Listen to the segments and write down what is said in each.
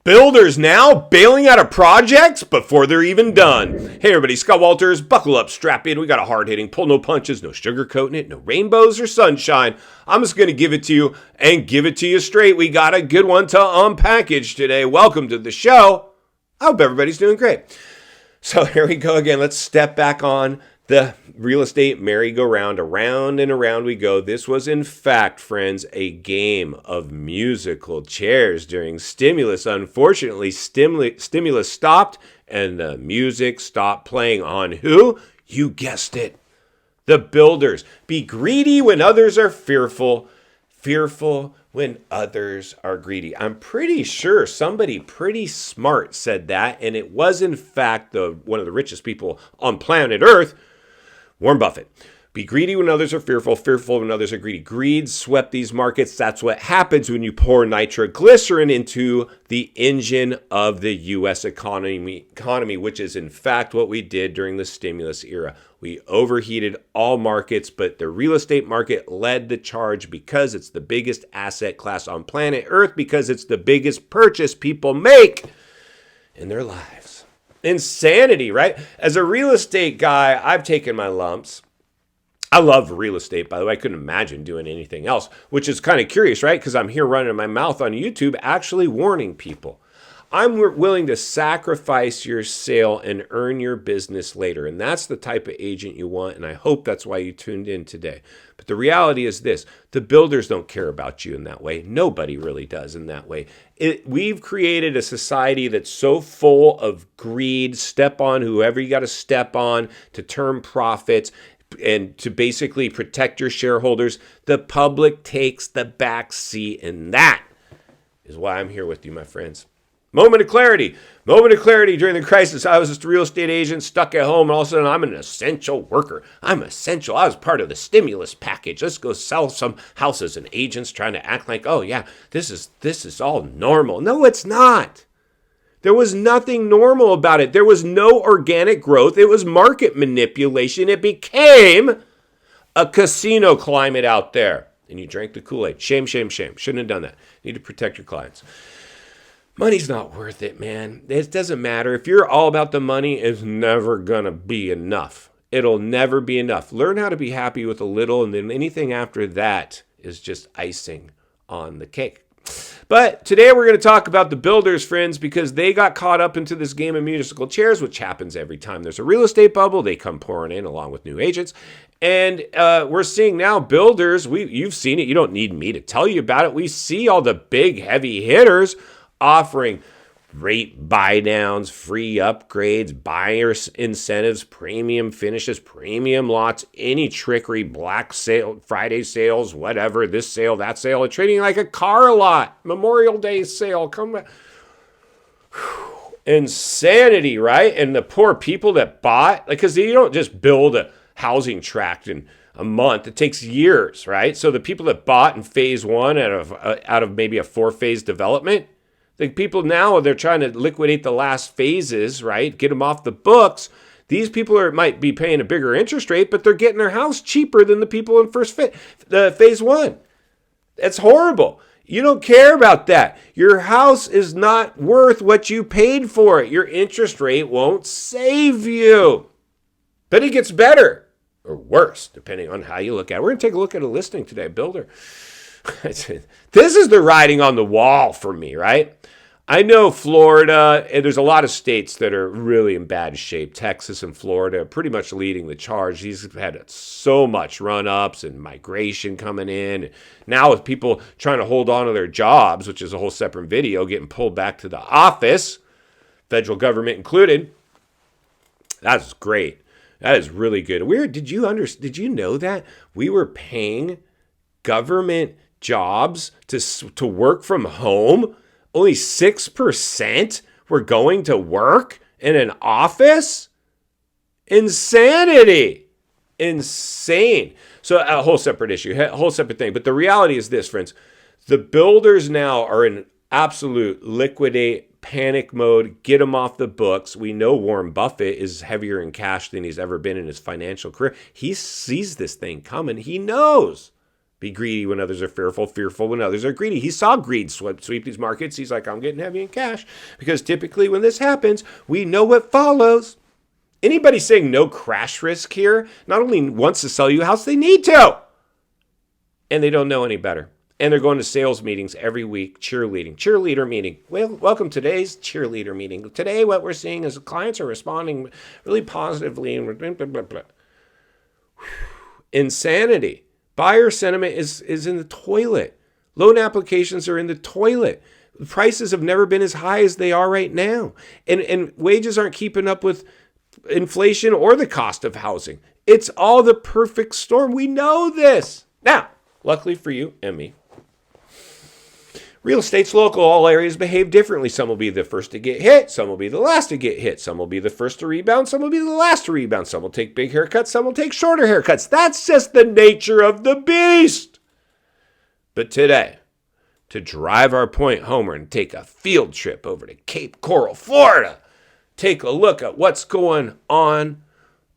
Builders now bailing out of projects before they're even done. Hey everybody, Scott Walters, buckle up, strap in. We got a hard-hitting, pull no punches, no sugarcoating it, no rainbows or sunshine. I'm just going to give it to you and give it to you straight. We got a good one to unpackage today. Welcome to the show. I hope everybody's doing great. So here we go again. Let's step back on the real estate merry-go-round. Around and around we go. This was, in fact, friends, a game of musical chairs during stimulus. Unfortunately, stimulus stopped and the music stopped playing on who? You guessed it. The builders. Be greedy when others are fearful. Fearful when others are greedy. I'm pretty sure somebody pretty smart said that, and it was, in fact, one of the richest people on planet Earth, Warren Buffett. Be greedy when others are fearful, fearful when others are greedy. Greed swept these markets. That's what happens when you pour nitroglycerin into the engine of the U.S. economy, which is in fact what we did during the stimulus era. We overheated all markets, but the real estate market led the charge because it's the biggest asset class on planet Earth, because it's the biggest purchase people make in their lives. Insanity, right? As a real estate guy, I've taken my lumps. I love real estate, by the way. I couldn't imagine doing anything else, which is kind of curious, right? Because I'm here running my mouth on YouTube, actually warning people. I'm willing to sacrifice your sale and earn your business later. And that's the type of agent you want. And I hope that's why you tuned in today. But the reality is this. The builders don't care about you in that way. Nobody really does in that way. We've created a society that's so full of greed. Step on whoever you got to step on to turn profits and to basically protect your shareholders. The public takes the back seat. And that is why I'm here with you, my friends. Moment of clarity during the crisis. I was just a real estate agent stuck at home, and all of a sudden I'm an essential worker. I'm essential. I was part of the stimulus package. Let's go sell some houses, and agents trying to act like, oh yeah, this is all normal. No, it's not. There was nothing normal about it. There was no organic growth. It was market manipulation. It became a casino climate out there. And you drank the Kool-Aid. Shame, shame, shame. Shouldn't have done that. You need to protect your clients. Money's not worth it, man. It doesn't matter. If you're all about the money, it's never going to be enough. It'll never be enough. Learn how to be happy with a little, and then anything after that is just icing on the cake. But today we're going to talk about the builders, friends, because they got caught up into this game of musical chairs, which happens every time there's a real estate bubble. They come pouring in along with new agents. And we're seeing now builders, you've seen it. You don't need me to tell you about it. We see all the big heavy hitters offering rate buy downs, free upgrades, buyer incentives, premium finishes, premium lots, any trickery, Black sale, Friday sales, whatever, this sale, that sale. They're trading like a car lot. Memorial Day sale. Come back. Insanity, right? And the poor people that bought, because you don't just build a housing tract in a month. It takes years, right? So the people that bought in phase one out of maybe a 4-phase development, the people now, they're trying to liquidate the last phases, right? Get them off the books. These people might be paying a bigger interest rate, but they're getting their house cheaper than the people in phase one. That's horrible. You don't care about that. Your house is not worth what you paid for it. Your interest rate won't save you. But it gets better or worse, depending on how you look at it. We're going to take a look at a listing today, builder. This is the writing on the wall for me, right? I know Florida, and there's a lot of states that are really in bad shape. Texas and Florida are pretty much leading the charge. These have had so much run-ups and migration coming in. Now with people trying to hold on to their jobs, which is a whole separate video, getting pulled back to the office, federal government included, that's great. That is really good. Did you know that we were paying government jobs to work from home? Only 6% were going to work in an office? Insanity. Insane. So a whole separate issue, a whole separate thing. But the reality is this, friends. The builders now are in absolute liquidate panic mode. Get them off the books. We know Warren Buffett is heavier in cash than he's ever been in his financial career. He sees this thing coming. He knows. Be greedy when others are fearful, fearful when others are greedy. He saw greed sweep these markets. He's like, I'm getting heavy in cash. Because typically when this happens, we know what follows. Anybody saying no crash risk here not only wants to sell you a house, they need to. And they don't know any better. And they're going to sales meetings every week, cheerleader meeting. Well, welcome to today's cheerleader meeting. Today, what we're seeing is clients are responding really positively and blah, blah, blah, blah. Insanity. Buyer sentiment is in the toilet. Loan applications are in the toilet. Prices have never been as high as they are right now. And wages aren't keeping up with inflation or the cost of housing. It's all the perfect storm. We know this. Now, luckily for you and me, real estate's local. All areas behave differently. Some will be the first to get hit. Some will be the last to get hit. Some will be the first to rebound. Some will be the last to rebound. Some will take big haircuts. Some will take shorter haircuts. That's just the nature of the beast. But today, to drive our point home and take a field trip over to Cape Coral, Florida, take a look at what's going on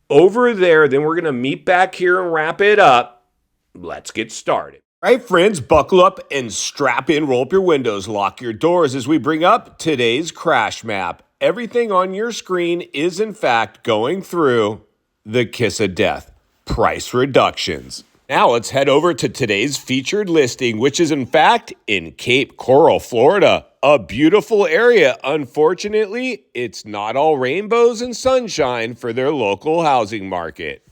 over there. Then we're going to meet back here and wrap it up. Let's get started. All right, friends, buckle up and strap in, roll up your windows, lock your doors as we bring up today's crash map. Everything on your screen is, in fact, going through the kiss of death, price reductions. Now let's head over to today's featured listing, which is, in fact, in Cape Coral, Florida. A beautiful area. Unfortunately, it's not all rainbows and sunshine for their local housing market.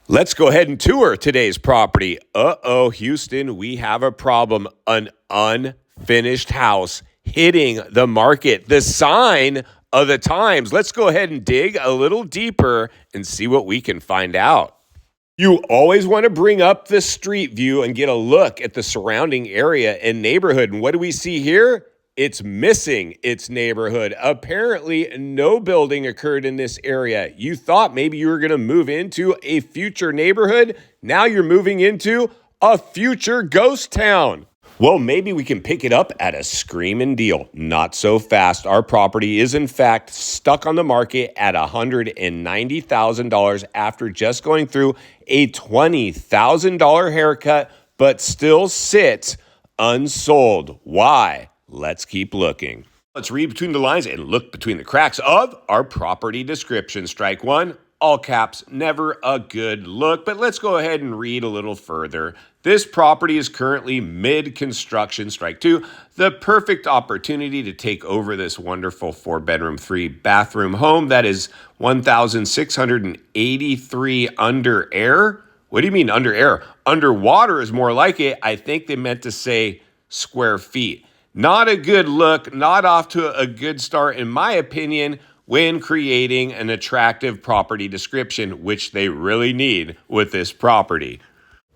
Let's go ahead and tour today's property. Houston, we have a problem. An unfinished house hitting the market. The sign of the times. Let's go ahead and dig a little deeper and see what we can find out. You always want to bring up the street view and get a look at the surrounding area and neighborhood. And what do we see here? It's missing its neighborhood. Apparently, no building occurred in this area. You thought maybe you were going to move into a future neighborhood. Now you're moving into a future ghost town. Well, maybe we can pick it up at a screaming deal. Not so fast. Our property is, in fact, stuck on the market at $190,000 after just going through a $20,000 haircut, but still sits unsold. Why? Let's keep looking. Let's read between the lines and look between the cracks of our property description. Strike one, all caps, never a good look, but let's go ahead and read a little further. This property is currently mid-construction. Strike two, the perfect opportunity to take over this wonderful 4-bedroom, 3-bathroom home that is 1,683 under air. What do you mean under air? Underwater is more like it. I think they meant to say square feet. Not a good look, not off to a good start, in my opinion, when creating an attractive property description, which they really need with this property.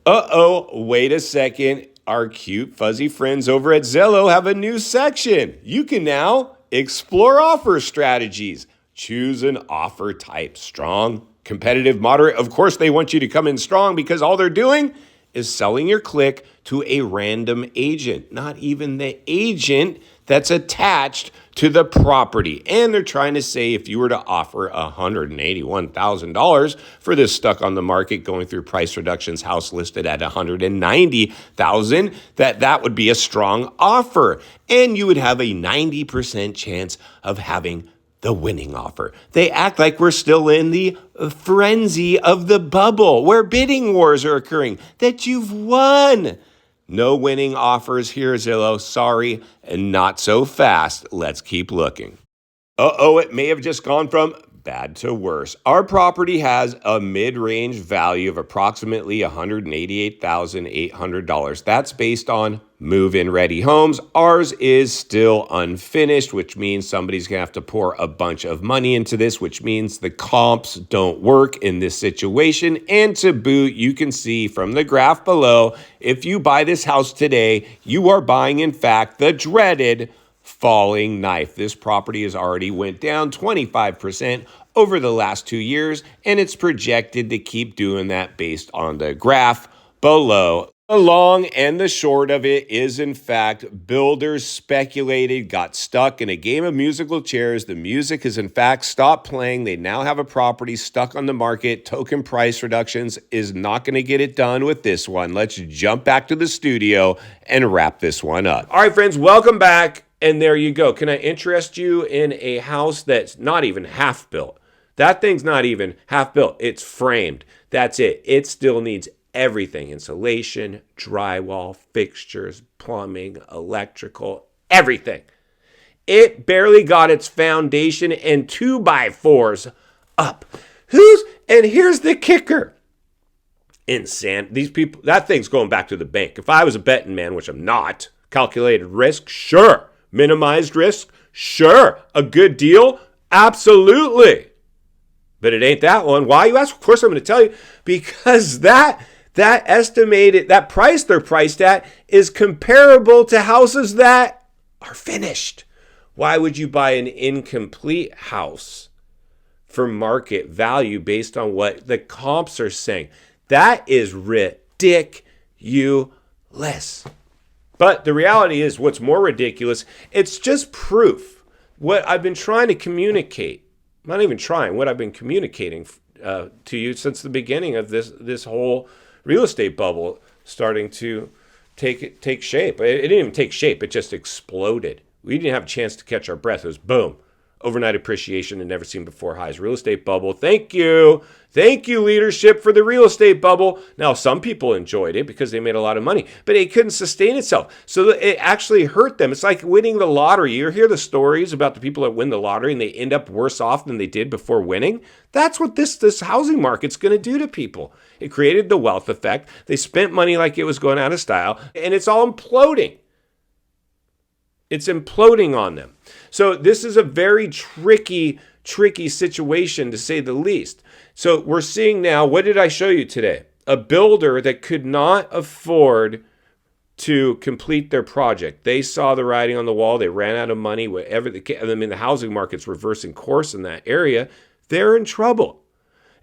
Wait a second. Our cute, fuzzy friends over at Zillow have a new section. You can now explore offer strategies. Choose an offer type: strong, competitive, moderate. Of course, they want you to come in strong because all they're doing is selling your click to a random agent, not even the agent that's attached to the property. And they're trying to say if you were to offer $181,000 for this stuck on the market going through price reductions, house listed at $190,000, that would be a strong offer. And you would have a 90% chance of having the winning offer. They act like we're still in the frenzy of the bubble where bidding wars are occurring, that you've won. No winning offers here, Zillow. Sorry, and not so fast. Let's keep looking. It may have just gone from bad to worse. Our property has a mid-range value of approximately $188,800. That's based on move-in ready homes. Ours is still unfinished, which means somebody's gonna have to pour a bunch of money into this, which means the comps don't work in this situation. And to boot, you can see from the graph below, if you buy this house today, you are buying, in fact, the dreaded falling knife. This property has already went down 25% over the last 2 years, and it's projected to keep doing that based on the graph below. The long and the short of it is, in fact, builders speculated, got stuck in a game of musical chairs. The music has, in fact, stopped playing. They now have a property stuck on the market. Token price reductions is not going to get it done with this one. Let's jump back to the studio and wrap this one up. All right, friends, welcome back. And there you go. Can I interest you in a house that's not even half built? That thing's not even half built. It's framed. That's it. It still needs everything: insulation, drywall, fixtures, plumbing, electrical, everything. It barely got its foundation and 2x4s up. And here's the kicker. These people, that thing's going back to the bank. If I was a betting man, which I'm not, calculated risk, sure. Minimized risk, sure. A good deal, absolutely. But it ain't that one. Why, you ask? Of course I'm going to tell you. Because that price they're priced at is comparable to houses that are finished. Why would you buy an incomplete house for market value based on what the comps are saying? That is ridiculous. But the reality is, what's more ridiculous, it's just proof. What I've been trying to communicate, not even trying, what I've been communicating to you since the beginning of this whole real estate bubble starting to take shape. It didn't even take shape. It just exploded. We didn't have a chance to catch our breath. It was boom. Overnight appreciation and never seen before highs. Real estate bubble. Thank you. Thank you, leadership, for the real estate bubble. Now, some people enjoyed it because they made a lot of money, but it couldn't sustain itself. So it actually hurt them. It's like winning the lottery. You hear the stories about the people that win the lottery and they end up worse off than they did before winning. That's what this housing market's going to do to people. It created the wealth effect. They spent money like it was going out of style, and it's all imploding. It's imploding on them. So this is a very tricky situation, to say the least. So we're seeing now, what did I show you today? A builder that could not afford to complete their project. They saw the writing on the wall. They ran out of money. The housing market's reversing course in that area. They're in trouble.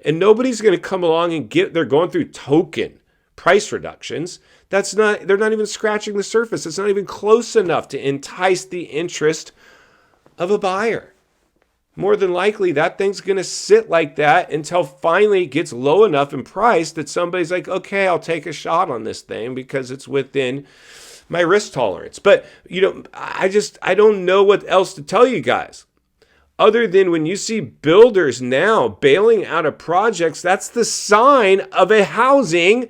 And nobody's going to come along and they're going through token price reductions. They're not even scratching the surface. It's not even close enough to entice the interest of a buyer. More than likely, that thing's going to sit like that until finally it gets low enough in price that somebody's like, okay, I'll take a shot on this thing because it's within my risk tolerance. But, I don't know what else to tell you guys. Other than when you see builders now bailing out of projects, that's the sign of a housing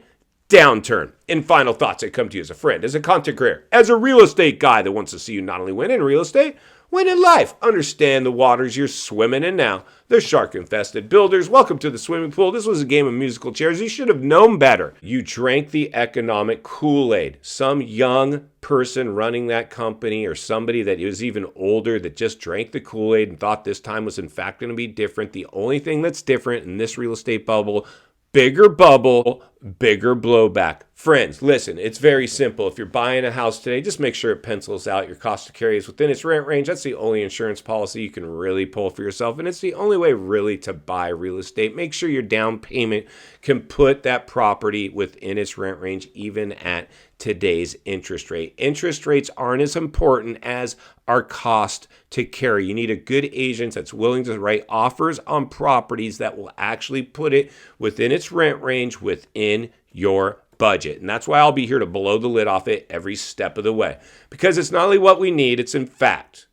downturn. In final thoughts, I come to you as a friend, as a content creator, as a real estate guy that wants to see you not only win in real estate, win in life. Understand the waters you're swimming in now. They're shark-infested. Builders, welcome to the swimming pool. This was a game of musical chairs. You should have known better. You drank the economic Kool-Aid. Some young person running that company, or somebody that was even older that just drank the Kool-Aid and thought this time was in fact going to be different. The only thing that's different in this real estate bubble, bigger bubble, bigger blowback. Friends, listen, it's very simple. If you're buying a house today, just make sure it pencils out. Your cost to carry is within its rent range. That's the only insurance policy you can really pull for yourself. And it's the only way really to buy real estate. Make sure your down payment can put that property within its rent range, even at today's interest rate. Interest rates aren't as important as our cost to carry. You need a good agent that's willing to write offers on properties that will actually put it within its rent range, within your budget. And that's why I'll be here to blow the lid off it every step of the way. Because it's not only what we need, it's in fact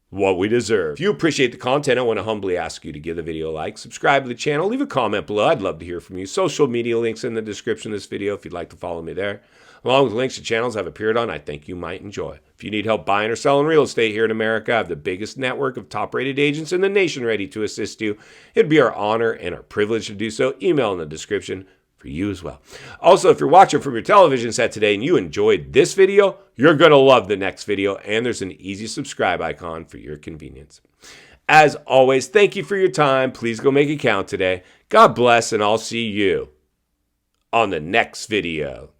what we deserve. If you appreciate the content, I want to humbly ask you to give the video a like, subscribe to the channel, leave a comment below. I'd love to hear from you. Social media links in the description of this video if you'd like to follow me there, along with links to channels I've appeared on I think you might enjoy. If you need help buying or selling real estate here in America, I have the biggest network of top-rated agents in the nation ready to assist you. It'd be our honor and our privilege to do so. Email in the description for you as well. Also, if you're watching from your television set today and you enjoyed this video, you're going to love the next video, and there's an easy subscribe icon for your convenience. As always, thank you for your time. Please go make it count today. God bless, and I'll see you on the next video.